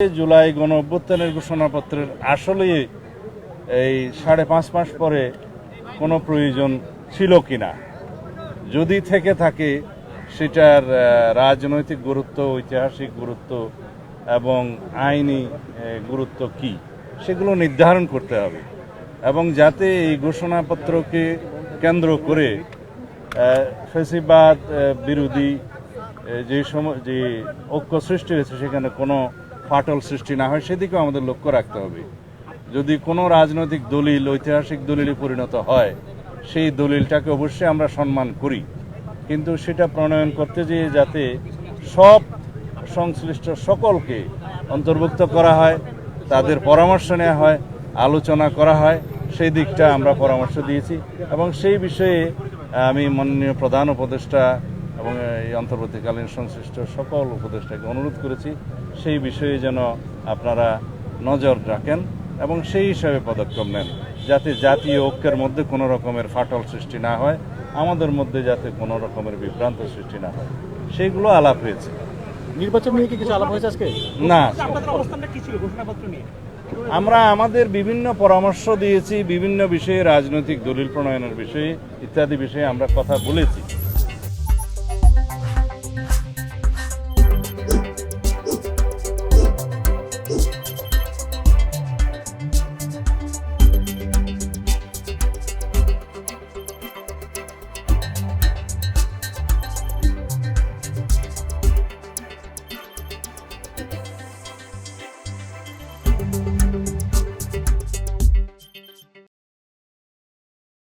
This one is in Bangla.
জুলাই গণঅভ্যুত্থানের ঘোষণাপত্রের আসলে এই 5.5 মাস পরে কোনো প্রয়োজন ছিল কিনা, যদি থেকে থাকে সেটার রাজনৈতিক গুরুত্ব, ঐতিহাসিক গুরুত্ব এবং আইনি গুরুত্ব কি, সেগুলো নির্ধারণ করতে হবে। এবং যাতে এই ঘোষণাপত্রকে কেন্দ্র করে ফ্যাসিবাদ বিরোধী যে ঐক্য সৃষ্টি হয়েছে সেখানে কোনো ফাটল সৃষ্টি না হয়, সেদিকেও আমাদের লক্ষ্য রাখতে হবে। যদি কোনো রাজনৈতিক দলিল ঐতিহাসিক দলিলে পরিণত হয়, সেই দলিলটাকে অবশ্যই আমরা সম্মান করি, কিন্তু সেটা প্রণয়ন করতে যেয়ে যাতে সব সংশ্লিষ্ট সকলকে অন্তর্ভুক্ত করা হয়, তাদের পরামর্শ নেওয়া হয়, আলোচনা করা হয়, সেই দিকটা আমরা পরামর্শ দিয়েছি। এবং সেই বিষয়ে আমি মাননীয় প্রধান উপদেষ্টা এবং এই অন্তর্বর্তীকালীন সংশ্লিষ্ট সকল উপদেষ্টাকে অনুরোধ করেছি সেই বিষয়ে যেন আপনারা নজর রাখেন এবং সেই হিসাবে পদক্ষেপ নেন, যাতে জাতীয় ঐক্যের মধ্যে কোনো রকমের ফাটল সৃষ্টি না হয়, আমাদের মধ্যে যাতে কোনো রকমের বিভ্রান্ত সৃষ্টি না হয়, সেইগুলো আলাপ হয়েছে। নির্বাচন নিয়ে কি কিছু আলাপ হয়েছে আজকে? না, আপনাদের অবস্থানটা কি ছিল ঘোষণাপত্র নিয়ে? আমরা আমাদের বিভিন্ন পরামর্শ দিয়েছি, বিভিন্ন বিষয়ে রাজনৈতিক দলিল প্রণয়নের বিষয়ে ইত্যাদি বিষয়ে আমরা কথা বলেছি।